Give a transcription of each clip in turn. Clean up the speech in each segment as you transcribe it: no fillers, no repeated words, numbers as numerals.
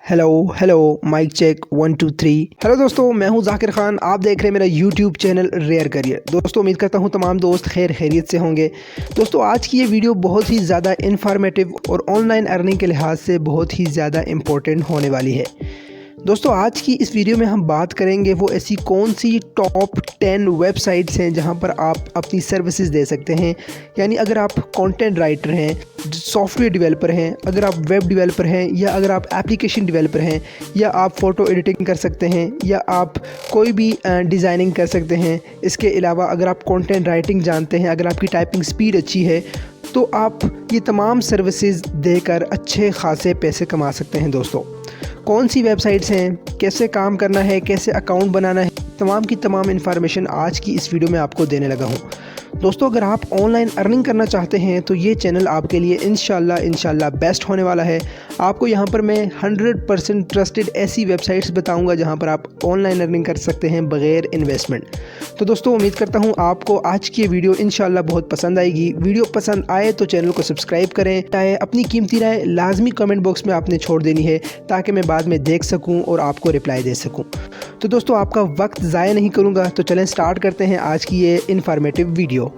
Hello hello mic check 1 2 3। Hello दोस्तों, मैं हूं जाकिर खान। आप देख रहे हैं मेरा यूट्यूब चैनल रेयर करियर। दोस्तों, उम्मीद करता हूं तमाम दोस्त खैरियत से होंगे। दोस्तों, आज की ये वीडियो बहुत ही ज़्यादा इन्फॉर्मेटिव और ऑनलाइन अर्निंग के लिहाज से बहुत ही ज़्यादा इम्पोर्टेंट होने वाली है। दोस्तों, आज की इस वीडियो में हम बात करेंगे वो ऐसी कौन सी टॉप 10 वेबसाइट्स हैं जहां पर आप अपनी सर्विसेज दे सकते हैं। यानी अगर आप कंटेंट राइटर हैं, सॉफ्टवेयर डेवलपर हैं, अगर आप वेब डेवलपर हैं, या अगर आप एप्लीकेशन डेवलपर हैं, या आप फ़ोटो एडिटिंग कर सकते हैं, या आप कोई भी डिज़ाइनिंग कर सकते हैं। इसके अलावा अगर आप कंटेंट राइटिंग जानते हैं, अगर आपकी टाइपिंग स्पीड अच्छी है, तो आप ये तमाम सर्विसेज देकर अच्छे खासे पैसे कमा सकते हैं। दोस्तों, कौन सी वेबसाइट्स हैं, कैसे काम करना है, कैसे अकाउंट बनाना है, तमाम की तमाम इन्फॉर्मेशन आज की इस वीडियो में आपको देने लगा हूँ। दोस्तों, अगर आप ऑनलाइन अर्निंग करना चाहते हैं तो ये चैनल आपके लिए इंशाल्लाह बेस्ट होने वाला है। आपको यहाँ पर मैं 100% ट्रस्टेड ऐसी वेबसाइट्स बताऊँगा जहाँ पर आप ऑनलाइन अर्निंग कर सकते हैं बग़ैर इन्वेस्टमेंट। तो दोस्तों, उम्मीद करता हूँ आपको आज की ये वीडियो इंशाल्लाह बहुत पसंद आएगी। वीडियो पसंद आए तो चैनल को सब्सक्राइब करें। चाहे अपनी कीमती राय लाजमी कमेंट बॉक्स में आपने छोड़ देनी है ताकि मैं बाद में देख सकूँ और आपको रिप्लाई दे सकूँ। तो दोस्तों, आपका वक्त ज़ाया नहीं करूँगा, तो चलें स्टार्ट करते हैं आज की ये इन्फॉर्मेटिव वीडियो।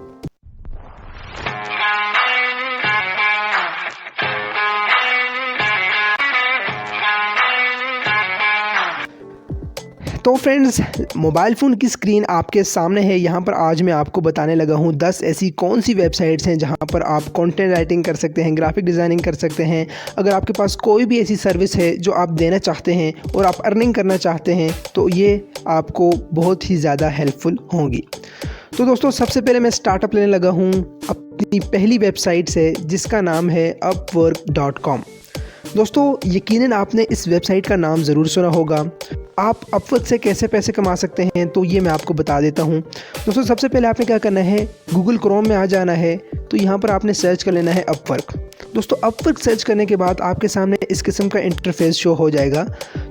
तो फ्रेंड्स, मोबाइल फ़ोन की स्क्रीन आपके सामने है। यहाँ पर आज मैं आपको बताने लगा हूँ 10 ऐसी कौन सी वेबसाइट्स हैं जहाँ पर आप कंटेंट राइटिंग कर सकते हैं, ग्राफिक डिज़ाइनिंग कर सकते हैं। अगर आपके पास कोई भी ऐसी सर्विस है जो आप देना चाहते हैं और आप अर्निंग करना चाहते हैं तो ये आपको बहुत ही ज़्यादा हेल्पफुल होंगी। तो दोस्तों, सबसे पहले मैं स्टार्टअप लेने लगा हूँ अपनी पहली वेबसाइट से जिसका नाम है upwork.com। दोस्तों, यकीनन आपने इस वेबसाइट का नाम ज़रूर सुना होगा। आप अपवर्क से कैसे पैसे कमा सकते हैं तो ये मैं आपको बता देता हूँ। दोस्तों, सबसे पहले आपने क्या करना है, गूगल क्रोम में आ जाना है। तो यहाँ पर आपने सर्च कर लेना है अपवर्क। दोस्तों, अपवर्क सर्च करने के बाद आपके सामने इस किस्म का इंटरफेस शो हो जाएगा।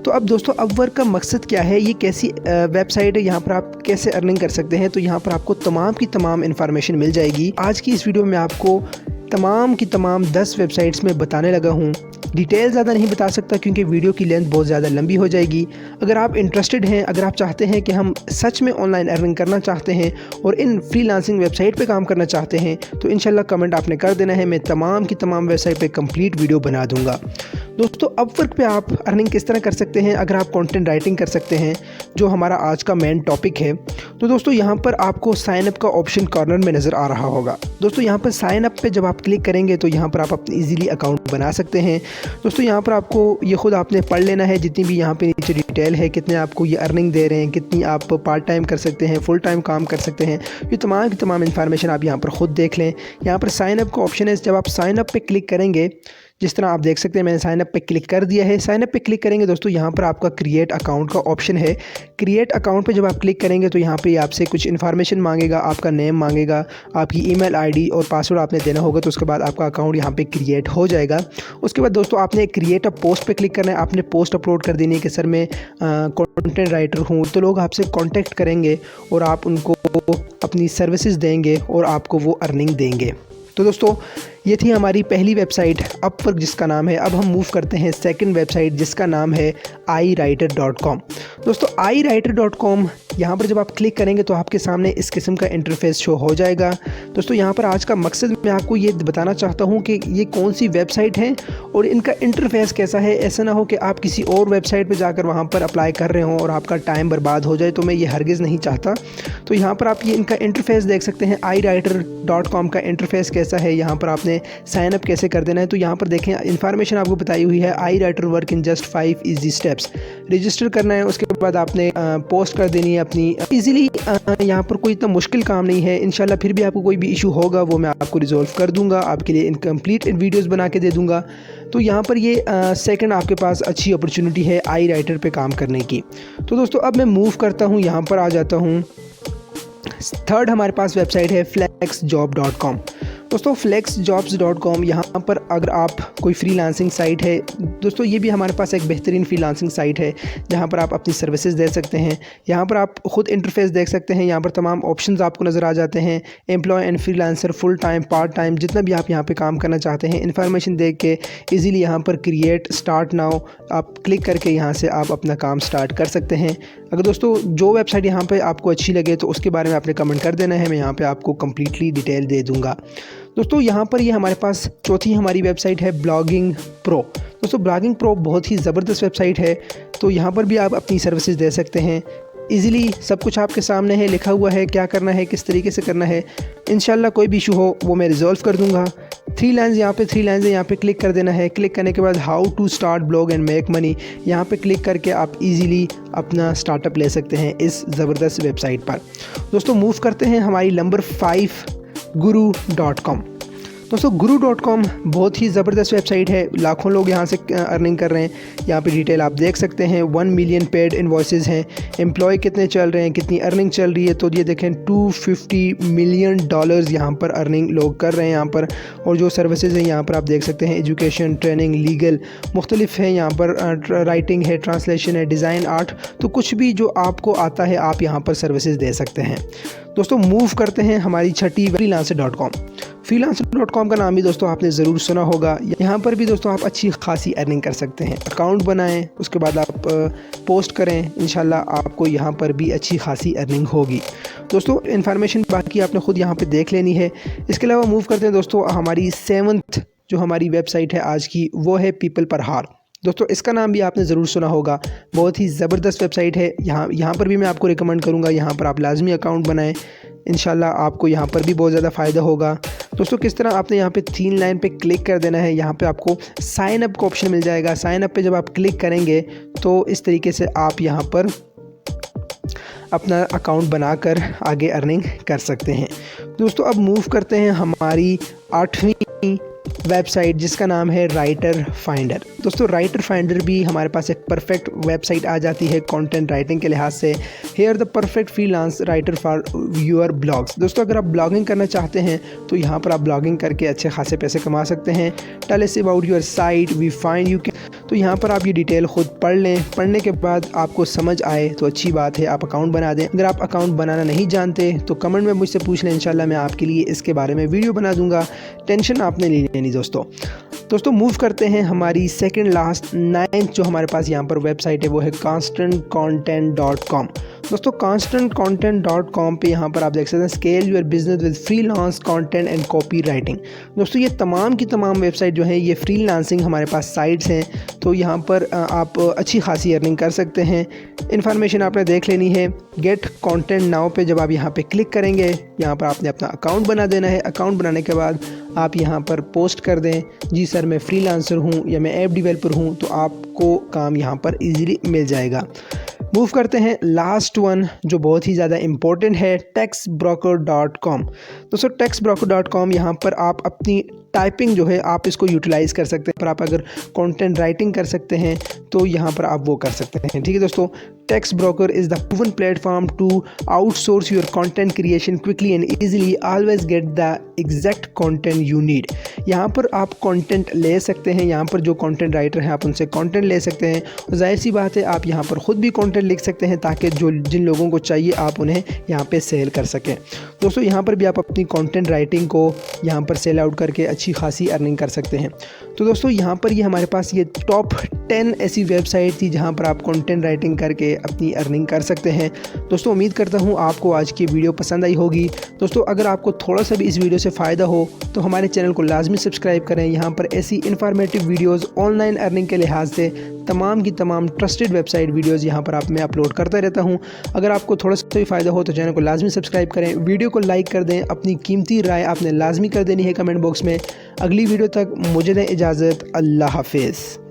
तो अब दोस्तों, अपवर्क का मकसद क्या है, ये कैसी वेबसाइट है, यहाँ पर आप कैसे अर्निंग कर सकते हैं, तो यहाँ पर आपको तमाम की तमाम इन्फॉर्मेशन मिल जाएगी। आज की इस वीडियो में आपको तमाम की तमाम 10 वेबसाइट्स में बताने लगा हूँ। डिटेल ज़्यादा नहीं बता सकता क्योंकि वीडियो की लेंथ बहुत ज़्यादा लंबी हो जाएगी। अगर आप इंटरेस्टेड हैं, अगर आप चाहते हैं कि हम सच में ऑनलाइन अर्निंग करना चाहते हैं और इन फ्रीलांसिंग वेबसाइट पे काम करना चाहते हैं, तो इंशाल्लाह कमेंट आपने कर देना है। मैं तमाम की तमाम वेबसाइट पे कंप्लीट वीडियो बना दूंगा। दोस्तों, अपवर्क पे आप अर्निंग किस तरह कर सकते हैं, अगर आप कंटेंट राइटिंग कर सकते हैं, जो हमारा आज का मेन टॉपिक है। तो दोस्तों, यहाँ पर आपको साइन अप का ऑप्शन कॉर्नर में नज़र आ रहा होगा। दोस्तों, यहाँ पर साइन अप पे जब आप क्लिक करेंगे तो यहाँ पर आप अपनी ईजिली अकाउंट बना सकते हैं। दोस्तों, यहाँ पर आपको ये खुद आपने पढ़ लेना है जितनी भी यहाँ पे नीचे डिटेल है, कितने आपको ये अर्निंग दे रहे हैं, कितनी आप पार्ट टाइम कर सकते हैं, फुल टाइम काम कर सकते हैं। ये तमाम की तमाम इन्फॉर्मेशन आप यहाँ पर खुद देख लें। यहाँ पर साइन अप का ऑप्शन है। जब आप साइन अप पे क्लिक करेंगे, जिस तरह आप देख सकते हैं मैंने साइन अप पे क्लिक कर दिया है। साइन अप पे क्लिक करेंगे दोस्तों, यहाँ पर आपका क्रिएट अकाउंट का ऑप्शन है। क्रिएट अकाउंट पे जब आप क्लिक करेंगे तो यहाँ पे आपसे कुछ इन्फॉर्मेशन मांगेगा, आपका नेम मांगेगा, आपकी ईमेल आईडी और पासवर्ड आपने देना होगा। तो उसके बाद आपका अकाउंट यहाँ पे क्रिएट हो जाएगा। उसके बाद दोस्तों, आपने क्रिएट अ पोस्ट पे क्लिक करना है। आपने पोस्ट अपलोड कर देनी है कि सर मैं कंटेंट राइटर हूँ। तो लोग आपसे कॉन्टेक्ट करेंगे और आप उनको अपनी सर्विसेज देंगे और आपको वो अर्निंग देंगे। तो दोस्तों, ये थी हमारी पहली वेबसाइट अपवर्क जिसका नाम है। अब हम मूव करते हैं सेकंड वेबसाइट जिसका नाम है iWriter.com। दोस्तों, iWriter.com यहाँ पर जब आप क्लिक करेंगे तो आपके सामने इस किस्म का इंटरफेस शो हो जाएगा। दोस्तों, यहाँ पर आज का मकसद मैं आपको ये बताना चाहता हूँ कि ये कौन सी वेबसाइट है और इनका इंटरफेस कैसा है। ऐसा ना हो कि आप किसी और वेबसाइट पर जाकर वहाँ पर अप्लाई कर रहे हो और आपका टाइम बर्बाद हो जाए, तो मैं ये हरगिज़ नहीं चाहता। तो यहाँ पर आप ये इनका इंटरफेस देख सकते हैं। iWriter.com का इंटरफेस कैसा है, यहाँ पर आपने साइन अप कैसे कर देना है। तो यहाँ पर देखें, इन्फॉर्मेशन आपको बताई हुई है। iWriter work in just 5 easy steps. Register करना है, उसके बाद आपने पोस्ट कर देनी है अपनी ईजिली। यहाँ पर कोई इतना मुश्किल काम नहीं है। इंशाल्लाह फिर भी आपको कोई भी इशू होगा वो मैं आपको रिजॉल्व कर दूंगा, आपके लिए इनकम्प्लीट वीडियोज़ बना के दे दूंगा। तो यहाँ पर ये सेकंड आपके पास अच्छी अपॉर्चुनिटी है iWriter पे काम करने की। तो दोस्तों, अब मैं मूव करता हूँ, यहाँ पर आ जाता हूँ। थर्ड हमारे पास वेबसाइट है flexjob.com। दोस्तों flexjobs.com, यहाँ पर अगर आप कोई फ्रीलांसिंग साइट है दोस्तों, ये भी हमारे पास एक बेहतरीन फ्रीलांसिंग साइट है जहाँ पर आप अपनी सर्विसेज दे सकते हैं। यहाँ पर आप ख़ुद इंटरफेस देख सकते हैं, यहाँ पर तमाम ऑप्शंस आपको नज़र आ जाते हैं, employ and freelancer, full time, part time, जितना भी आप यहाँ पे काम करना चाहते हैं इन्फॉर्मेशन देख के इजीली यहाँ पर क्रिएट स्टार्ट नाउ आप क्लिक करके यहाँ से आप अपना काम स्टार्ट कर सकते हैं। अगर दोस्तों जो वेबसाइट यहाँ पे आपको अच्छी लगे तो उसके बारे में आपने कमेंट कर देना है, मैं यहाँ पे आपको कम्प्लीटली डिटेल दे दूँगा। दोस्तों यहाँ पर ये हमारे पास चौथी हमारी वेबसाइट है ब्लॉगिंग प्रो। दोस्तों ब्लॉगिंग प्रो बहुत ही ज़बरदस्त वेबसाइट है, तो यहाँ पर भी आप अपनी सर्विसेज दे सकते हैं। इजीली सब कुछ आपके सामने है, लिखा हुआ है क्या करना है, किस तरीके से करना है। इंशाल्लाह कोई भी इशू हो वो मैं रिजॉल्व कर दूंगा। थ्री लाइन्स है, यहाँ पे क्लिक कर देना है। क्लिक करने के बाद how to start blog and make money, यहाँ पे क्लिक करके आप इजीली अपना स्टार्टअप ले सकते हैं इस ज़बरदस्त वेबसाइट पर। दोस्तों मूव करते हैं हमारी नंबर 5 guru.com। दोस्तों guru.com बहुत ही ज़बरदस्त वेबसाइट है, लाखों लोग यहाँ से अर्निंग कर रहे हैं। यहाँ पे डिटेल आप देख सकते हैं, 1 मिलियन पेड इन्वॉइसेस हैं, एम्प्लॉय कितने चल रहे हैं, कितनी अर्निंग चल रही है, तो ये देखें $250 मिलियन यहाँ पर अर्निंग लोग कर रहे हैं यहाँ पर। और जो सर्विसेज हैं यहाँ पर आप देख सकते हैं, एजुकेशन, ट्रेनिंग, लीगल मुख्तलिफ है, यहाँ पर राइटिंग है, ट्रांसलेशन है, डिज़ाइन, आर्ट, तो कुछ भी जो आपको आता है आप यहाँ पर सर्विसेज दे सकते हैं। दोस्तों मूव करते हैं हमारी छठी freelancer.com। freelancer.com का नाम भी दोस्तों आपने ज़रूर सुना होगा। यहाँ पर भी दोस्तों आप अच्छी खासी अर्निंग कर सकते हैं। अकाउंट बनाएं, उसके बाद आप पोस्ट करें, इंशाल्लाह आपको यहाँ पर भी अच्छी खासी अर्निंग होगी। दोस्तों इन्फॉर्मेशन बाकी आपने ख़ुद यहाँ पे देख लेनी है। इसके अलावा मूव करते हैं दोस्तों हमारी 7th जो हमारी वेबसाइट है आज की, वो है पीपल पर हार। दोस्तों इसका नाम भी आपने ज़रूर सुना होगा, बहुत ही ज़बरदस्त वेबसाइट है। यहाँ पर भी मैं आपको रिकमेंड करूँगा, यहाँ पर आप लाजमी अकाउंट बनाएं, इंशाल्लाह आपको यहाँ पर भी बहुत ज़्यादा फ़ायदा होगा। दोस्तों किस तरह आपने यहाँ पे 3 लाइन पे क्लिक कर देना है, यहाँ पे आपको साइन अप का ऑप्शन मिल जाएगा। साइन अप पे जब आप क्लिक करेंगे तो इस तरीके से आप यहाँ पर अपना अकाउंट बनाकर आगे अर्निंग कर सकते हैं। दोस्तों अब मूव करते हैं हमारी 8वीं वेबसाइट जिसका नाम है राइटर फाइंडर। दोस्तों राइटर फाइंडर भी हमारे पास एक परफेक्ट वेबसाइट आ जाती है कंटेंट राइटिंग के लिहाज से। Hire the perfect freelance writer for your blogs. दोस्तों अगर आप ब्लॉगिंग करना चाहते हैं तो यहाँ पर आप ब्लॉगिंग करके अच्छे खासे पैसे कमा सकते हैं। Tell us about your site, we find you. तो यहाँ पर आप ये डिटेल खुद पढ़ लें, पढ़ने के बाद आपको समझ आए तो अच्छी बात है, आप अकाउंट बना दें। अगर आप अकाउंट बनाना नहीं जानते तो कमेंट में मुझसे पूछ लें, इंशाल्लाह मैं आपके लिए इसके बारे में वीडियो बना दूंगा, टेंशन आपने नहीं लेनी। दोस्तों मूव करते हैं हमारी सेकंड लास्ट 9th जो हमारे पास यहाँ पर वेबसाइट है वो है constantcontent.com। दोस्तों constantcontent.com पे यहाँ पर आप देख सकते हैं scale your business with freelance content and copy writing. दोस्तों ये तमाम की तमाम वेबसाइट जो है ये फ्रीलांसिंग हमारे पास साइट्स हैं, तो यहाँ पर आप अच्छी खासी अर्निंग कर सकते हैं। इन्फॉर्मेशन आपने देख लेनी है। गेट कंटेंट नाउ पे जब आप यहाँ पे क्लिक करेंगे, यहाँ पर आपने अपना अकाउंट बना देना है। अकाउंट बनाने के बाद आप यहाँ पर पोस्ट कर दें, जी सर मैं फ्रीलांसर हूँ या मैं ऐप डेवलपर हूँ, तो आपको काम यहाँ पर इजीली मिल जाएगा। मूव करते हैं लास्ट वन जो बहुत ही ज़्यादा इम्पोर्टेंट है, textbroker.com। दोस्तों textbroker.com यहाँ पर आप अपनी टाइपिंग जो है आप इसको यूटिलाइज़ कर सकते हैं, पर आप अगर कंटेंट राइटिंग कर सकते हैं तो यहाँ पर आप वो कर सकते हैं। ठीक है दोस्तों, Textbroker is the proven platform to outsource your content creation quickly and easily, always get the exact content you need. यहाँ पर आप कंटेंट ले सकते हैं, यहाँ पर जो कंटेंट राइटर हैं आप उनसे कंटेंट ले सकते हैं। और जाहिर सी बात है आप यहाँ पर ख़ुद भी कंटेंट लिख सकते हैं ताकि जो जिन लोगों को चाहिए आप उन्हें यहाँ पर सेल कर सकें। दोस्तों यहाँ पर भी आप अपनी कंटेंट राइटिंग को यहाँ पर सेल आउट करके अच्छी खासी अर्निंग कर सकते हैं। तो दोस्तों यहाँ पर ये हमारे पास ये टॉप 10 ऐसी वेबसाइट थी जहाँ पर आप कंटेंट राइटिंग करके अपनी अर्निंग कर सकते हैं। दोस्तों उम्मीद करता हूँ आपको आज की वीडियो पसंद आई होगी। दोस्तों अगर आपको थोड़ा सा भी इस वीडियो से फ़ायदा हो तो हमारे चैनल को लाजमी सब्सक्राइब करें। यहाँ पर ऐसी इन्फॉर्मेटिव वीडियोज़ ऑनलाइन अर्निंग के लिहाज से तमाम की तमाम ट्रस्टेड वेबसाइट वीडियोज़ यहाँ पर आप मैं अपलोड करता रहता हूँ। अगर आपको थोड़ा सा भी फ़ायदा हो तो चैनल को लाजमी सब्सक्राइब करें, वीडियो को लाइक कर दें, अपनी कीमती राय आपने लाजमी कर देनी है कमेंट बॉक्स में। अगली वीडियो तक मुझे दें इजाज़त। अल्लाह हाफिज़।